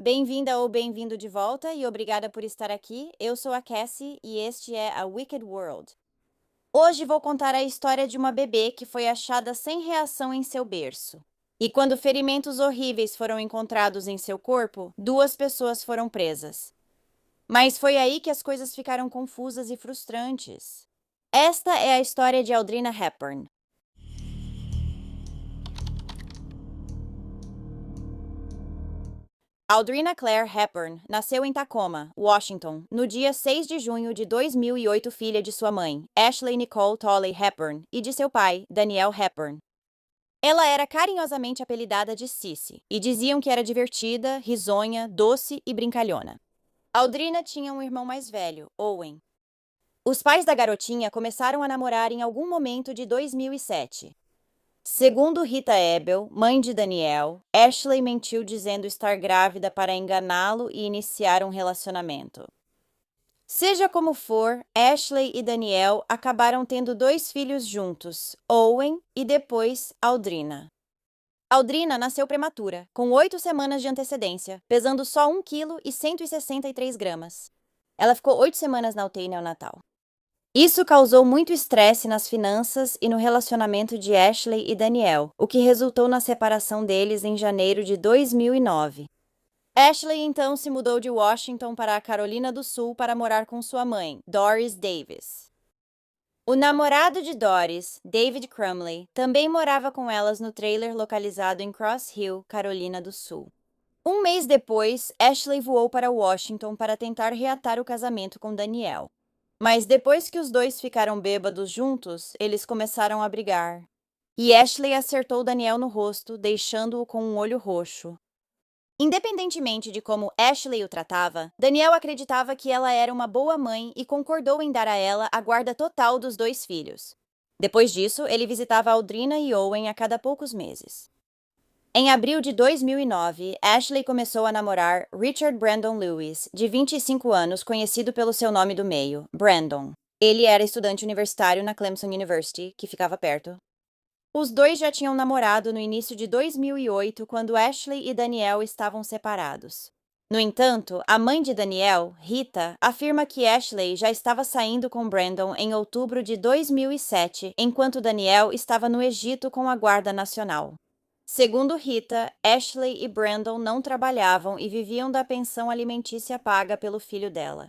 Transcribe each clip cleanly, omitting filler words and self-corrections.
Bem-vinda ou bem-vindo de volta e obrigada por estar aqui. Eu sou a Cassie e este é a Wicked World. Hoje vou contar a história de uma bebê que foi achada sem reação em seu berço. E quando ferimentos horríveis foram encontrados em seu corpo, duas pessoas foram presas. Mas foi aí que as coisas ficaram confusas e frustrantes. Esta é a história de Audrina Hepburn. Audrina Claire Hepburn nasceu em Tacoma, Washington, no dia 6 de junho de 2008, filha de sua mãe, Ashley Nicole Tolley Hepburn, e de seu pai, Daniel Hepburn. Ela era carinhosamente apelidada de Cissy, e diziam que era divertida, risonha, doce e brincalhona. Audrina tinha um irmão mais velho, Owen. Os pais da garotinha começaram a namorar em algum momento de 2007. Segundo Rita Ebel, mãe de Daniel, Ashley mentiu dizendo estar grávida para enganá-lo e iniciar um relacionamento. Seja como for, Ashley e Daniel acabaram tendo dois filhos juntos, Owen e depois Audrina. Audrina nasceu prematura, com 8 semanas de antecedência, pesando só 1,163 kg. Ela ficou 8 semanas na UTI neonatal. Isso causou muito estresse nas finanças e no relacionamento de Ashley e Daniel, o que resultou na separação deles em janeiro de 2009. Ashley então se mudou de Washington para a Carolina do Sul para morar com sua mãe, Doris Davis. O namorado de Doris, David Crumley, também morava com elas no trailer localizado em Cross Hill, Carolina do Sul. Um mês depois, Ashley voou para Washington para tentar reatar o casamento com Daniel. Mas depois que os dois ficaram bêbados juntos, eles começaram a brigar. E Ashley acertou Daniel no rosto, deixando-o com um olho roxo. Independentemente de como Ashley o tratava, Daniel acreditava que ela era uma boa mãe e concordou em dar a ela a guarda total dos dois filhos. Depois disso, ele visitava Audrina e Owen a cada poucos meses. Em abril de 2009, Ashley começou a namorar Richard Brandon Lewis, de 25 anos, conhecido pelo seu nome do meio, Brandon. Ele era estudante universitário na Clemson University, que ficava perto. Os dois já tinham namorado no início de 2008, quando Ashley e Daniel estavam separados. No entanto, a mãe de Daniel, Rita, afirma que Ashley já estava saindo com Brandon em outubro de 2007, enquanto Daniel estava no Egito com a Guarda Nacional. Segundo Rita, Ashley e Brandon não trabalhavam e viviam da pensão alimentícia paga pelo filho dela.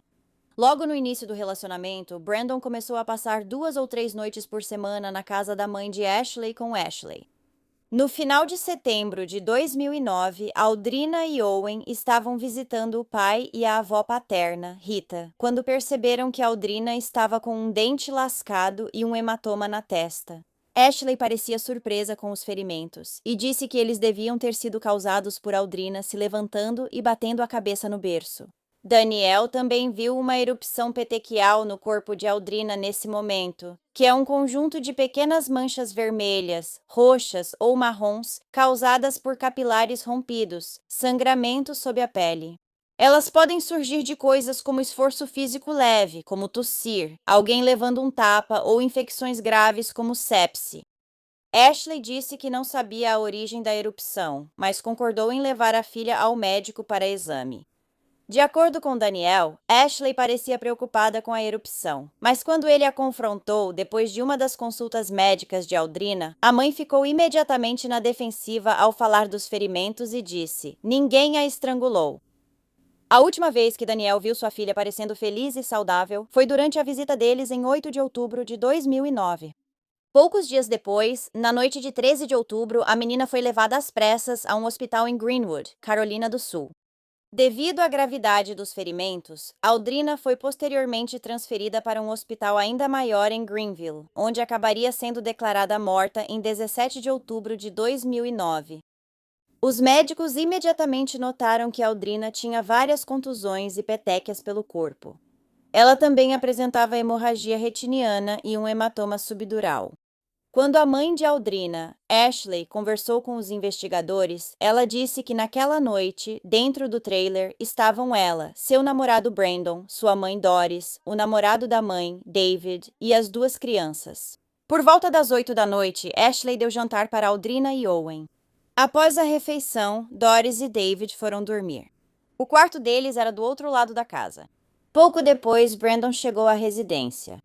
Logo no início do relacionamento, Brandon começou a passar 2 ou 3 noites por semana na casa da mãe de Ashley com Ashley. No final de setembro de 2009, Audrina e Owen estavam visitando o pai e a avó paterna, Rita, quando perceberam que Audrina estava com um dente lascado e um hematoma na testa. Ashley parecia surpresa com os ferimentos e disse que eles deviam ter sido causados por Audrina se levantando e batendo a cabeça no berço. Daniel também viu uma erupção petequial no corpo de Audrina nesse momento, que é um conjunto de pequenas manchas vermelhas, roxas ou marrons causadas por capilares rompidos, sangramento sob a pele. Elas podem surgir de coisas como esforço físico leve, como tossir, alguém levando um tapa ou infecções graves como sepse. Ashley disse que não sabia a origem da erupção, mas concordou em levar a filha ao médico para exame. De acordo com Daniel, Ashley parecia preocupada com a erupção, mas quando ele a confrontou depois de uma das consultas médicas de Audrina, a mãe ficou imediatamente na defensiva ao falar dos ferimentos e disse: "Ninguém a estrangulou." A última vez que Daniel viu sua filha parecendo feliz e saudável foi durante a visita deles em 8 de outubro de 2009. Poucos dias depois, na noite de 13 de outubro, a menina foi levada às pressas a um hospital em Greenwood, Carolina do Sul. Devido à gravidade dos ferimentos, Audrina foi posteriormente transferida para um hospital ainda maior em Greenville, onde acabaria sendo declarada morta em 17 de outubro de 2009. Os médicos imediatamente notaram que Audrina tinha várias contusões e petequias pelo corpo. Ela também apresentava hemorragia retiniana e um hematoma subdural. Quando a mãe de Audrina, Ashley, conversou com os investigadores, ela disse que naquela noite, dentro do trailer, estavam ela, seu namorado Brandon, sua mãe Doris, o namorado da mãe, David, e as duas crianças. Por volta das 8 da noite, Ashley deu jantar para Audrina e Owen. Após a refeição, Doris e David foram dormir. O quarto deles era do outro lado da casa. Pouco depois, Brandon chegou à residência.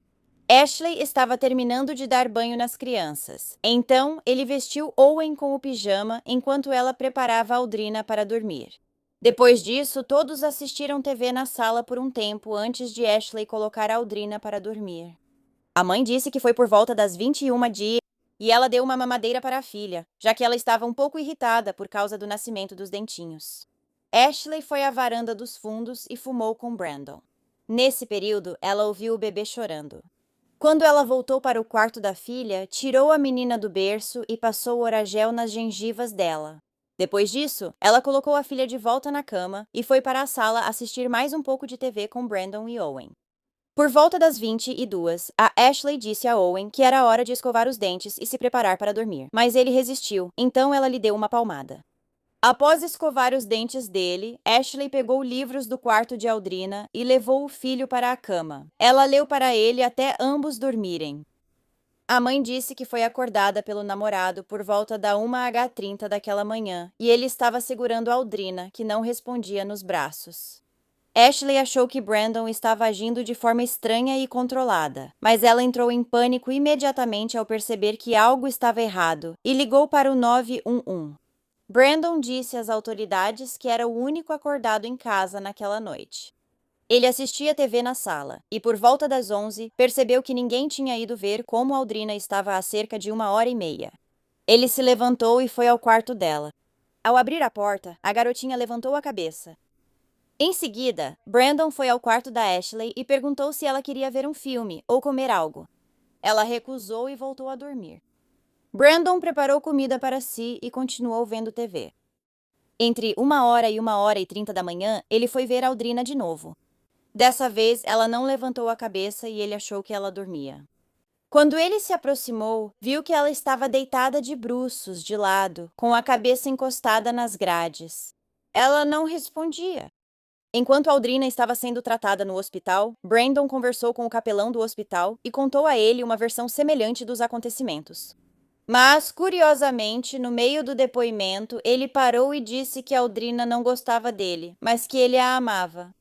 Ashley estava terminando de dar banho nas crianças. Então, ele vestiu Owen com o pijama enquanto ela preparava Aldrina para dormir. Depois disso, todos assistiram TV na sala por um tempo antes de Ashley colocar Aldrina para dormir. A mãe disse que foi por volta das 21 dias e ela deu uma mamadeira para a filha, já que ela estava um pouco irritada por causa do nascimento dos dentinhos. Ashley foi à varanda dos fundos e fumou com Brandon. Nesse período, ela ouviu o bebê chorando. Quando ela voltou para o quarto da filha, tirou a menina do berço e passou o oragel nas gengivas dela. Depois disso, ela colocou a filha de volta na cama e foi para a sala assistir mais um pouco de TV com Brandon e Owen. Por volta das 22, a Ashley disse a Owen que era hora de escovar os dentes e se preparar para dormir, mas ele resistiu, então ela lhe deu uma palmada. Após escovar os dentes dele, Ashley pegou livros do quarto de Aldrina e levou o filho para a cama. Ela leu para ele até ambos dormirem. A mãe disse que foi acordada pelo namorado por volta da 1h30 daquela manhã e ele estava segurando Aldrina, que não respondia nos braços. Ashley achou que Brandon estava agindo de forma estranha e controlada, mas ela entrou em pânico imediatamente ao perceber que algo estava errado e ligou para o 911. Brandon disse às autoridades que era o único acordado em casa naquela noite. Ele assistia TV na sala e, por volta das 11, percebeu que ninguém tinha ido ver como Aldrina estava há cerca de 1h30. Ele se levantou e foi ao quarto dela. Ao abrir a porta, a garotinha levantou a cabeça. Em seguida, Brandon foi ao quarto da Ashley e perguntou se ela queria ver um filme ou comer algo. Ela recusou e voltou a dormir. Brandon preparou comida para si e continuou vendo TV. Entre 1h e 1h30 da manhã, ele foi ver Aldrina de novo. Dessa vez, ela não levantou a cabeça e ele achou que ela dormia. Quando ele se aproximou, viu que ela estava deitada de bruços, de lado, com a cabeça encostada nas grades. Ela não respondia. Enquanto Aldrina estava sendo tratada no hospital, Brandon conversou com o capelão do hospital e contou a ele uma versão semelhante dos acontecimentos. Mas, curiosamente, no meio do depoimento, ele parou e disse que Aldrina não gostava dele, mas que ele a amava.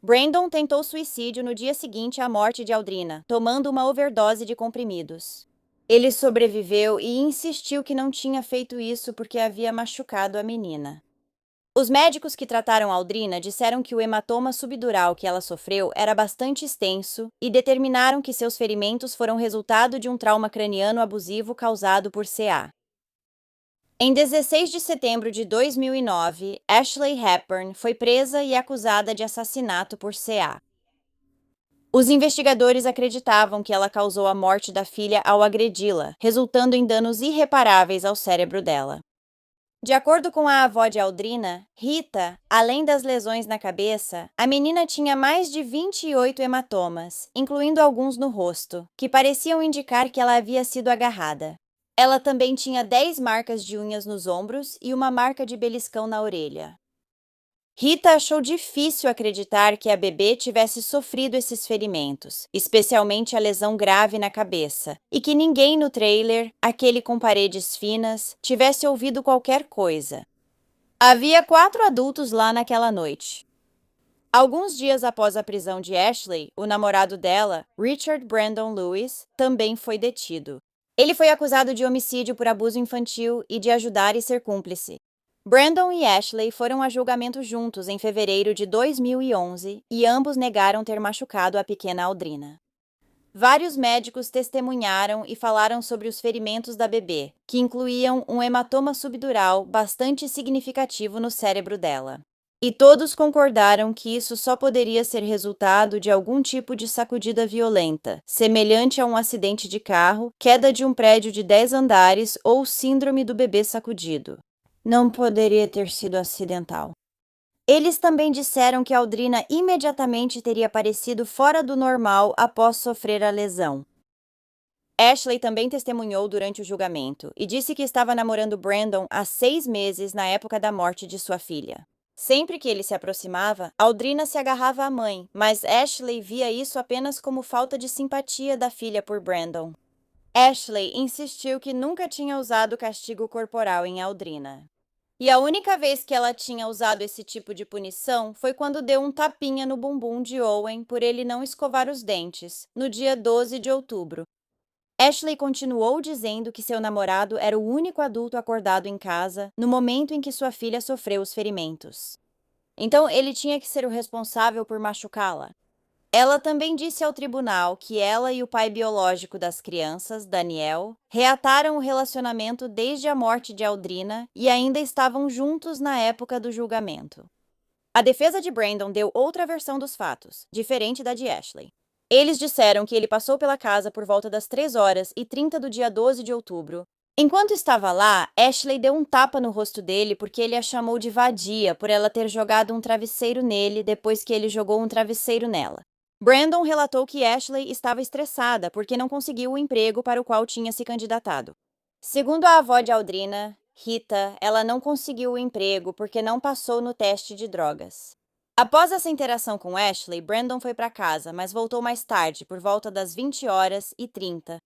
Brandon tentou suicídio no dia seguinte à morte de Aldrina, tomando uma overdose de comprimidos. Ele sobreviveu e insistiu que não tinha feito isso porque havia machucado a menina. Os médicos que trataram Aldrina disseram que o hematoma subdural que ela sofreu era bastante extenso e determinaram que seus ferimentos foram resultado de um trauma craniano abusivo causado por CA. Em 16 de setembro de 2009, Ashley Hepburn foi presa e acusada de assassinato por CA. Os investigadores acreditavam que ela causou a morte da filha ao agredi-la, resultando em danos irreparáveis ao cérebro dela. De acordo com a avó de Aldrina, Rita, além das lesões na cabeça, a menina tinha mais de 28 hematomas, incluindo alguns no rosto, que pareciam indicar que ela havia sido agarrada. Ela também tinha 10 marcas de unhas nos ombros e uma marca de beliscão na orelha. Rita achou difícil acreditar que a bebê tivesse sofrido esses ferimentos, especialmente a lesão grave na cabeça, e que ninguém no trailer, aquele com paredes finas, tivesse ouvido qualquer coisa. Havia 4 adultos lá naquela noite. Alguns dias após a prisão de Ashley, o namorado dela, Richard Brandon Lewis, também foi detido. Ele foi acusado de homicídio por abuso infantil e de ajudar e ser cúmplice. Brandon e Ashley foram a julgamento juntos em fevereiro de 2011 e ambos negaram ter machucado a pequena Aldrina. Vários médicos testemunharam e falaram sobre os ferimentos da bebê, que incluíam um hematoma subdural bastante significativo no cérebro dela. E todos concordaram que isso só poderia ser resultado de algum tipo de sacudida violenta, semelhante a um acidente de carro, queda de um prédio de 10 andares ou síndrome do bebê sacudido. Não poderia ter sido acidental. Eles também disseram que Aldrina imediatamente teria parecido fora do normal após sofrer a lesão. Ashley também testemunhou durante o julgamento e disse que estava namorando Brandon há 6 meses na época da morte de sua filha. Sempre que ele se aproximava, Aldrina se agarrava à mãe, mas Ashley via isso apenas como falta de simpatia da filha por Brandon. Ashley insistiu que nunca tinha usado castigo corporal em Aldrina. E a única vez que ela tinha usado esse tipo de punição foi quando deu um tapinha no bumbum de Owen por ele não escovar os dentes, no dia 12 de outubro. Ashley continuou dizendo que seu namorado era o único adulto acordado em casa no momento em que sua filha sofreu os ferimentos. Então ele tinha que ser o responsável por machucá-la. Ela também disse ao tribunal que ela e o pai biológico das crianças, Daniel, reataram o relacionamento desde a morte de Aldrina e ainda estavam juntos na época do julgamento. A defesa de Brandon deu outra versão dos fatos, diferente da de Ashley. Eles disseram que ele passou pela casa por volta das 3h30 do dia 12 de outubro. Enquanto estava lá, Ashley deu um tapa no rosto dele porque ele a chamou de vadia por ela ter jogado um travesseiro nele depois que ele jogou um travesseiro nela. Brandon relatou que Ashley estava estressada porque não conseguiu o emprego para o qual tinha se candidatado. Segundo a avó de Aldrina, Rita, ela não conseguiu o emprego porque não passou no teste de drogas. Após essa interação com Ashley, Brandon foi para casa, mas voltou mais tarde, por volta das 20h30.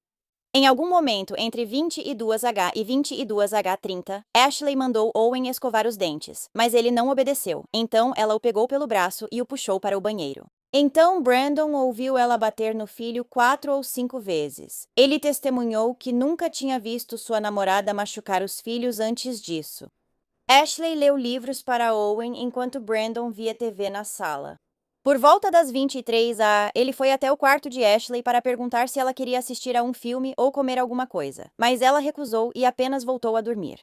Em algum momento entre 22h e 22h30, Ashley mandou Owen escovar os dentes, mas ele não obedeceu, então ela o pegou pelo braço e o puxou para o banheiro. Então Brandon ouviu ela bater no filho 4 ou 5 vezes. Ele testemunhou que nunca tinha visto sua namorada machucar os filhos antes disso. Ashley leu livros para Owen enquanto Brandon via TV na sala. Por volta das 23h, ele foi até o quarto de Ashley para perguntar se ela queria assistir a um filme ou comer alguma coisa, mas ela recusou e apenas voltou a dormir.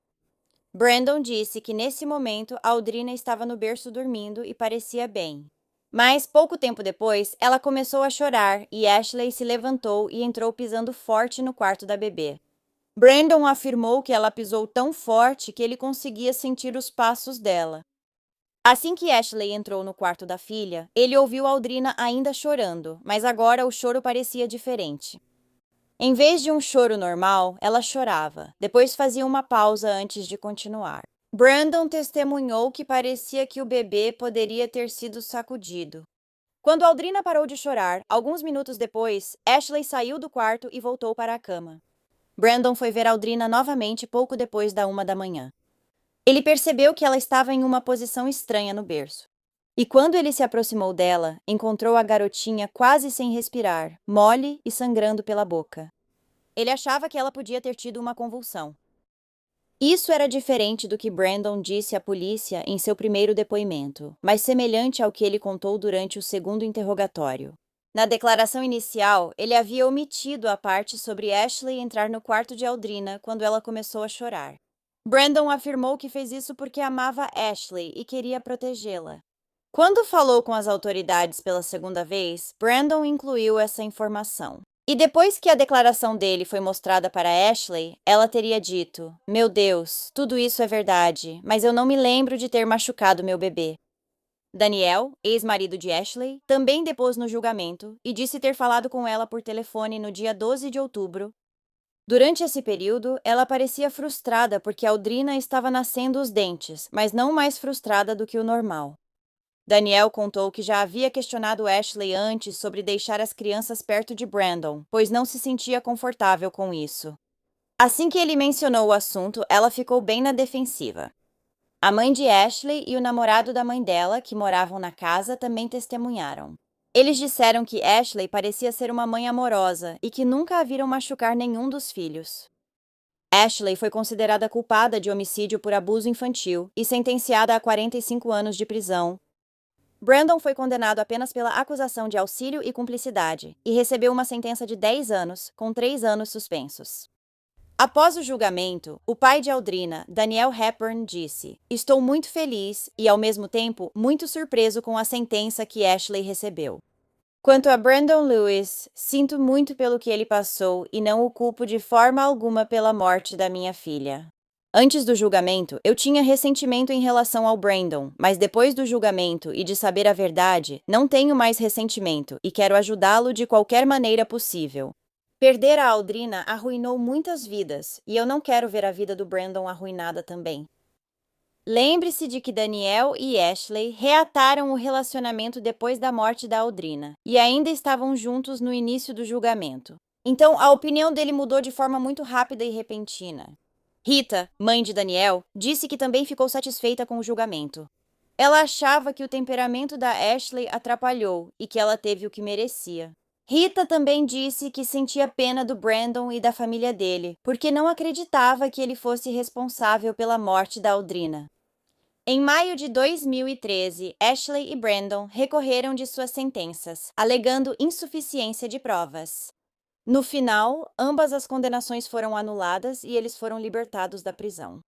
Brandon disse que nesse momento Aldrina estava no berço dormindo e parecia bem. Mas, pouco tempo depois, ela começou a chorar e Ashley se levantou e entrou pisando forte no quarto da bebê. Brandon afirmou que ela pisou tão forte que ele conseguia sentir os passos dela. Assim que Ashley entrou no quarto da filha, ele ouviu Aldrina ainda chorando, mas agora o choro parecia diferente. Em vez de um choro normal, ela chorava, depois fazia uma pausa antes de continuar. Brandon testemunhou que parecia que o bebê poderia ter sido sacudido. Quando Aldrina parou de chorar, alguns minutos depois, Ashley saiu do quarto e voltou para a cama. Brandon foi ver Aldrina novamente pouco depois da 1h. Ele percebeu que ela estava em uma posição estranha no berço. E quando ele se aproximou dela, encontrou a garotinha quase sem respirar, mole e sangrando pela boca. Ele achava que ela podia ter tido uma convulsão. Isso era diferente do que Brandon disse à polícia em seu primeiro depoimento, mas semelhante ao que ele contou durante o segundo interrogatório. Na declaração inicial, ele havia omitido a parte sobre Ashley entrar no quarto de Aldrina quando ela começou a chorar. Brandon afirmou que fez isso porque amava Ashley e queria protegê-la. Quando falou com as autoridades pela segunda vez, Brandon incluiu essa informação. E depois que a declaração dele foi mostrada para Ashley, ela teria dito: "Meu Deus, tudo isso é verdade, mas eu não me lembro de ter machucado meu bebê." Daniel, ex-marido de Ashley, também depôs no julgamento e disse ter falado com ela por telefone no dia 12 de outubro. Durante esse período, ela parecia frustrada porque Aldrina estava nascendo os dentes, mas não mais frustrada do que o normal. Daniel contou que já havia questionado Ashley antes sobre deixar as crianças perto de Brandon, pois não se sentia confortável com isso. Assim que ele mencionou o assunto, ela ficou bem na defensiva. A mãe de Ashley e o namorado da mãe dela, que moravam na casa, também testemunharam. Eles disseram que Ashley parecia ser uma mãe amorosa e que nunca a viram machucar nenhum dos filhos. Ashley foi considerada culpada de homicídio por abuso infantil e sentenciada a 45 anos de prisão. Brandon foi condenado apenas pela acusação de auxílio e cumplicidade e recebeu uma sentença de 10 anos, com 3 anos suspensos. Após o julgamento, o pai de Aldrina, Daniel Hepburn, disse: "Estou muito feliz e, ao mesmo tempo, muito surpreso com a sentença que Ashley recebeu. Quanto a Brandon Lewis, sinto muito pelo que ele passou e não o culpo de forma alguma pela morte da minha filha. Antes do julgamento, eu tinha ressentimento em relação ao Brandon, mas depois do julgamento e de saber a verdade, não tenho mais ressentimento e quero ajudá-lo de qualquer maneira possível. Perder a Aldrina arruinou muitas vidas e eu não quero ver a vida do Brandon arruinada também." Lembre-se de que Daniel e Ashley reataram o relacionamento depois da morte da Aldrina e ainda estavam juntos no início do julgamento. Então, a opinião dele mudou de forma muito rápida e repentina. Rita, mãe de Daniel, disse que também ficou satisfeita com o julgamento. Ela achava que o temperamento da Ashley atrapalhou e que ela teve o que merecia. Rita também disse que sentia pena do Brandon e da família dele, porque não acreditava que ele fosse responsável pela morte da Audrina. Em maio de 2013, Ashley e Brandon recorreram de suas sentenças, alegando insuficiência de provas. No final, ambas as condenações foram anuladas e eles foram libertados da prisão.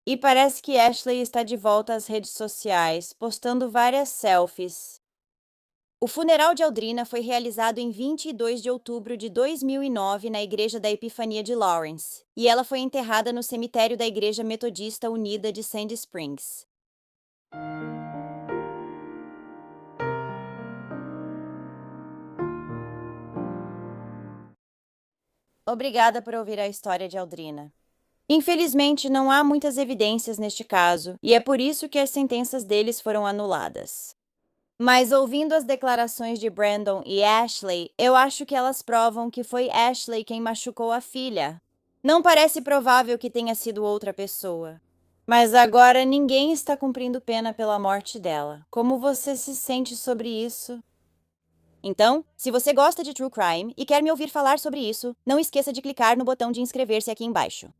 E parece que Ashley está de volta às redes sociais, postando várias selfies. O funeral de Audrina foi realizado em 22 de outubro de 2009 na Igreja da Epifania de Lawrence, e ela foi enterrada no cemitério da Igreja Metodista Unida de Sandy Springs. Obrigada por ouvir a história de Audrina. Infelizmente, não há muitas evidências neste caso, e é por isso que as sentenças deles foram anuladas. Mas ouvindo as declarações de Brandon e Ashley, eu acho que elas provam que foi Ashley quem machucou a filha. Não parece provável que tenha sido outra pessoa. Mas agora ninguém está cumprindo pena pela morte dela. Como você se sente sobre isso? Então, se você gosta de True Crime e quer me ouvir falar sobre isso, não esqueça de clicar no botão de inscrever-se aqui embaixo.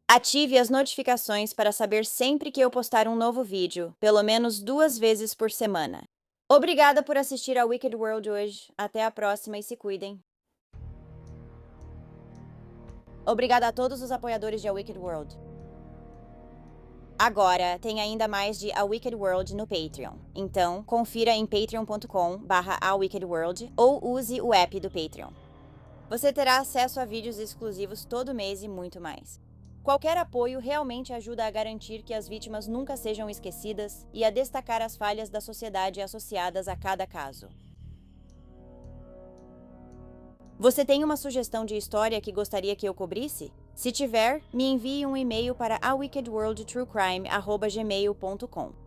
Ative as notificações para saber sempre que eu postar um novo vídeo, pelo menos 2 vezes por semana. Obrigada por assistir ao Wicked World hoje. Até a próxima e se cuidem. Obrigada a todos os apoiadores de A Wicked World. Agora, tem ainda mais de A Wicked World no Patreon. Então, confira em patreon.com/awickedworld ou use o app do Patreon. Você terá acesso a vídeos exclusivos todo mês e muito mais. Qualquer apoio realmente ajuda a garantir que as vítimas nunca sejam esquecidas e a destacar as falhas da sociedade associadas a cada caso. Você tem uma sugestão de história que gostaria que eu cobrisse? Se tiver, me envie um e-mail para awickedworldtruecrime@gmail.com.